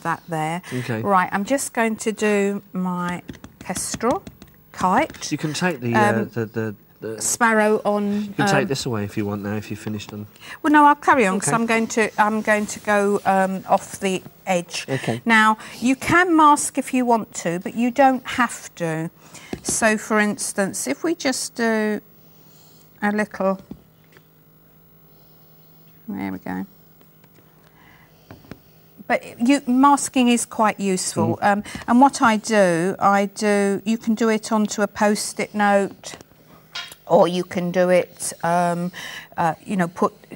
that there. Okay. Right, I'm just going to do my kestrel kite. You can take the sparrow on. You can take this away if you want now, if you've finished them. Well, no, I'll carry on because Okay. I'm going to go off the edge. Okay. Now, you can mask if you want to, but you don't have to. So, for instance, if we just do a little, there we go. But masking is quite useful. And what I do, you can do it onto a post-it note, or you can do it, you know,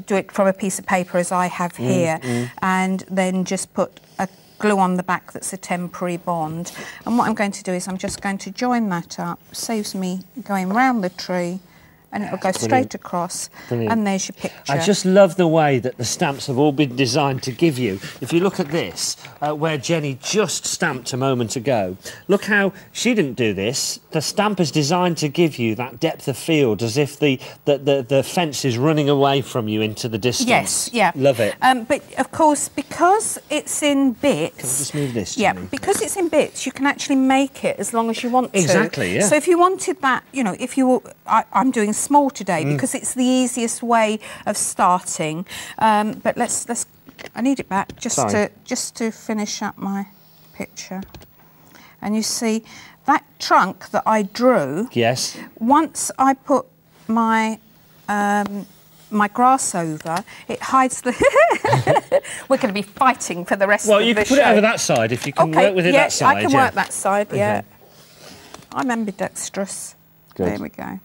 do it from a piece of paper as I have here, and then just put a glue on the back that's a temporary bond. And what I'm going to do is I'm just going to join that up. Saves me going round the tree, and it'll go straight across. Brilliant. And there's your picture. I just love the way that the stamps have all been designed to give you. If you look at this, where Jenny just stamped a moment ago, look how she didn't do this. The stamp is designed to give you that depth of field, as if the fence is running away from you into the distance. Yes, yeah. Love it. But, of course, because it's in bits... Can I just move this, Yeah, Jenny? because it's in bits, you can actually make it as long as you want to. Exactly, yeah. So if you wanted that, you know, if you were... I'm doing small today because it's the easiest way of starting. But let's... I need it back just to finish up my picture. And you see, that trunk that I drew... Yes. Once I put my... my grass over, it hides the... We're going to be fighting for the rest of the show. Well, you can put it over that side if you can work with it that side. I can work that side, yeah. Okay. I'm ambidextrous. Good. There we go.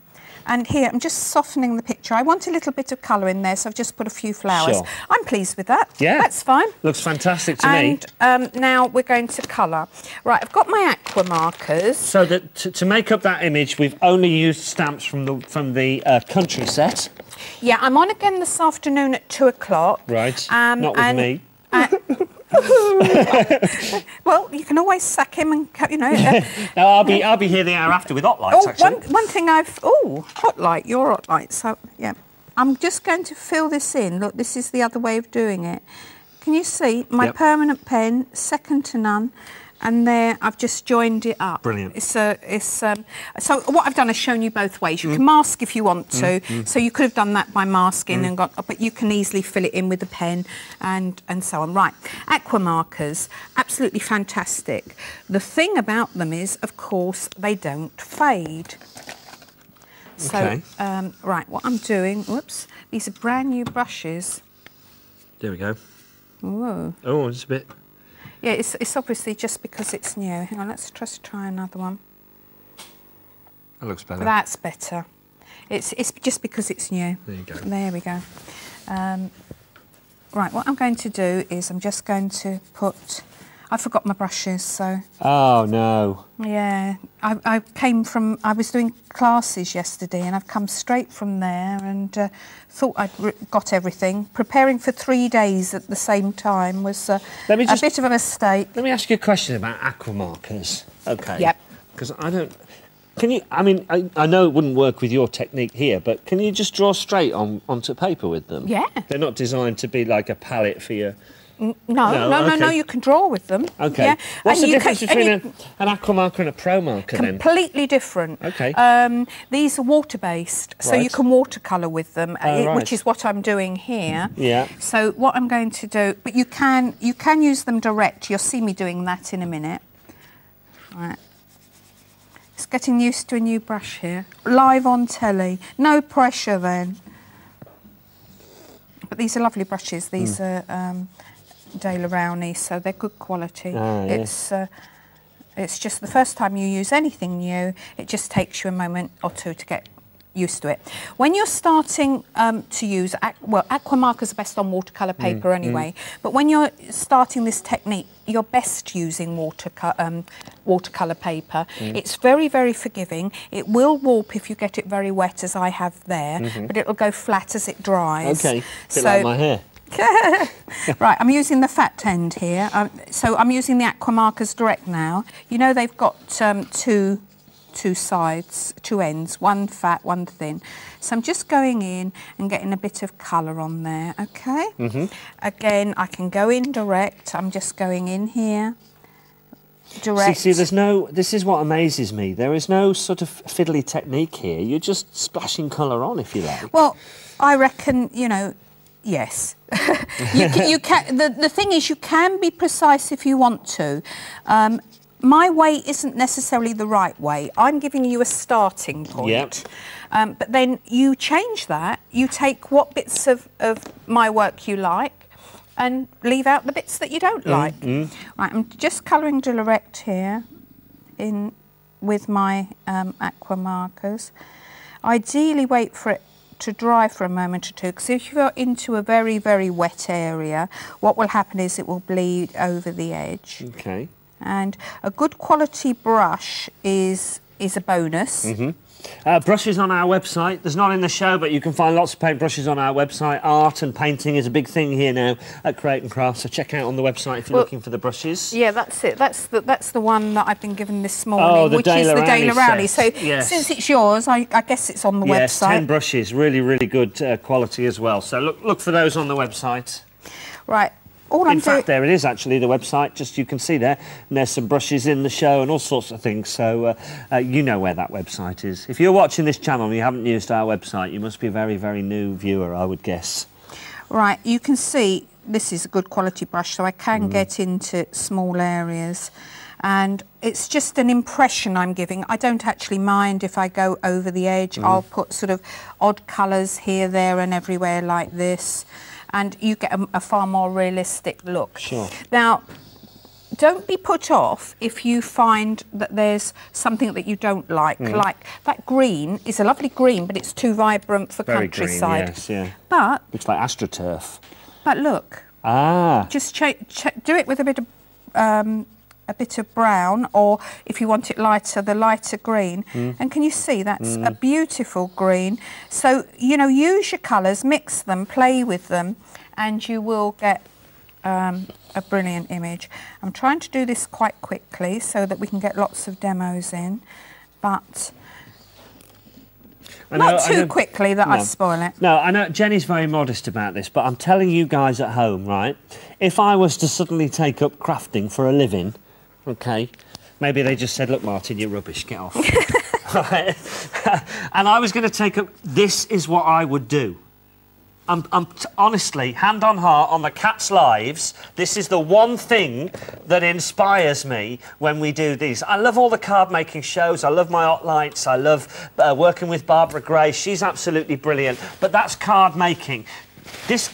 And here, I'm just softening the picture. I want a little bit of colour in there, so I've just put a few flowers. Sure. I'm pleased with that. Yeah. That's fine. Looks fantastic to me. And now we're going to colour. Right, I've got my aqua markers. So that to make up that image, we've only used stamps from the country set. Yeah, I'm on again this afternoon at 2 o'clock. Right. Not with me. Well, you can always sack him and, you know... No, I'll be here the hour after with hot lights, actually. One thing hot light, your hot light. So, yeah. I'm just going to fill this in. Look, this is the other way of doing it. Can you see? My permanent pen, second to none. And there, I've just joined it up. Brilliant. So what I've done is shown you both ways. You can mask if you want to. So you could have done that by masking and but you can easily fill it in with a pen and so on. Right, aqua markers, absolutely fantastic. The thing about them is, of course, they don't fade. So, Okay. right, what I'm doing, whoops, these are brand new brushes. There we go. Whoa. Oh, it's a bit... Yeah, it's obviously just because it's new. Hang on, let's just try another one. That looks better. That's better. It's just because it's new. There you go. There we go. Right, what I'm going to do is I'm just going to put... I forgot my brushes, so... Oh, no. Yeah, I was doing classes yesterday and I've come straight from there and thought I'd got everything. Preparing for 3 days at the same time was a bit of a mistake. Let me ask you a question about aqua markers. Okay. Yep. Because I don't... Can you... I mean, I know it wouldn't work with your technique here, but can you just draw straight onto paper with them? Yeah. They're not designed to be like a palette for your... No, you can draw with them. Okay. Yeah. What's the difference between an aqua marker and a pro marker then? Completely different. Okay. These are water-based, so you can watercolour with them, which is what I'm doing here. Yeah. So what I'm going to do, but you can use them direct. You'll see me doing that in a minute. Right. It's getting used to a new brush here. Live on telly. No pressure then. But these are lovely brushes. These are... De La Rowney, so they're good quality. It's just the first time you use anything new, it just takes you a moment or two to get used to it. When you're starting to use, aqua markers are best on watercolour paper anyway, but when you're starting this technique, you're best using watercolour paper. It's very, very forgiving. It will warp if you get it very wet, as I have there, but it'll go flat as it dries. Okay, a bit like my hair. Right, I'm using the fat end here. So I'm using the aqua markers direct now. You know they've got two two sides, two ends, one fat, one thin. So I'm just going in and getting a bit of colour on there, okay? Again, I can go in direct. I'm just going in here. Direct. See, there's no... This is what amazes me. There is no sort of fiddly technique here. You're just splashing colour on, if you like. Well, I reckon, you know, yes. you can. The thing is, you can be precise if you want to. My way isn't necessarily the right way. I'm giving you a starting point. Yep. But then you change that. You take what bits of my work you like and leave out the bits that you don't like. Right, I'm just colouring direct here in with my aqua markers. Ideally wait for it to dry for a moment or two, because if you're into a very, very wet area, what will happen is it will bleed over the edge. Okay. And a good quality brush is a bonus. Brushes on our website. There's none in the show, but you can find lots of paint brushes on our website. Art and painting is a big thing here now at Create & Craft, so check out on the website if you're looking for the brushes. Yeah, that's it. That's the one that I've been given this morning, which is the De La Rowley. So since it's yours, I guess it's on the website. Yes, 10 brushes, really, really good quality as well. So look for those on the website. Right. In fact, there it is, actually, the website. Just you can see there. And there's some brushes in the show and all sorts of things. So you know where that website is. If you're watching this channel and you haven't used our website, you must be a very, very new viewer, I would guess. Right, you can see this is a good quality brush, so I can get into small areas. And it's just an impression I'm giving. I don't actually mind if I go over the edge. I'll put sort of odd colours here, there and everywhere like this. And you get a far more realistic look. Sure. Now, don't be put off if you find that there's something that you don't like. Like that green is a lovely green, but it's too vibrant for Very countryside. green, yes, yeah. But looks like AstroTurf. But look. Ah. Just do it with a bit of brown, or if you want it lighter, the lighter green. And can you see that's a beautiful green? So, you know, use your colours, mix them, play with them, and you will get a brilliant image. I'm trying to do this quite quickly so that we can get lots of demos in, but not too quickly that I spoil it. No, I know Jenny's very modest about this, but I'm telling you guys at home, right, if I was to suddenly take up crafting for a living, okay, maybe they just said, look, Martin, you're rubbish, get off. Right? And I was going to take up, this is what I would do. Honestly, hand on heart, on the cats' lives, this is the one thing that inspires me when we do these. I love all the card-making shows. I love my hot lights. I love working with Barbara Gray. She's absolutely brilliant. But that's card-making. This,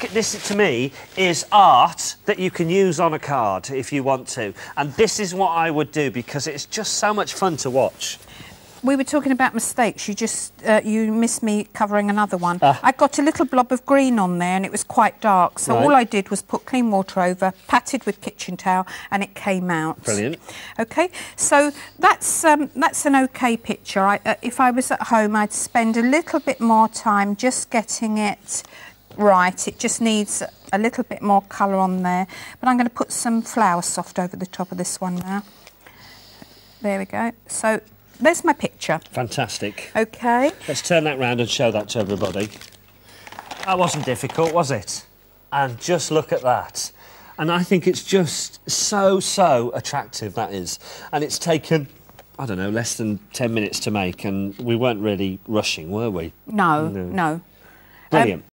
to me, is art that you can use on a card if you want to. And this is what I would do because it's just so much fun to watch. We were talking about mistakes. You just you missed me covering another one. I got a little blob of green on there, and it was quite dark. So all I did was put clean water over, patted with kitchen towel, and it came out. Brilliant. Okay, so that's an okay picture. If I was at home, I'd spend a little bit more time just getting it right. It just needs a little bit more colour on there. But I'm going to put some flower soft over the top of this one now. There we go. So there's my picture. Fantastic. Okay. Let's turn that round and show that to everybody. That wasn't difficult, was it? And just look at that. And I think it's just so attractive, that is. And it's taken, I don't know, less than 10 minutes to make, and we weren't really rushing, were we? No. Brilliant.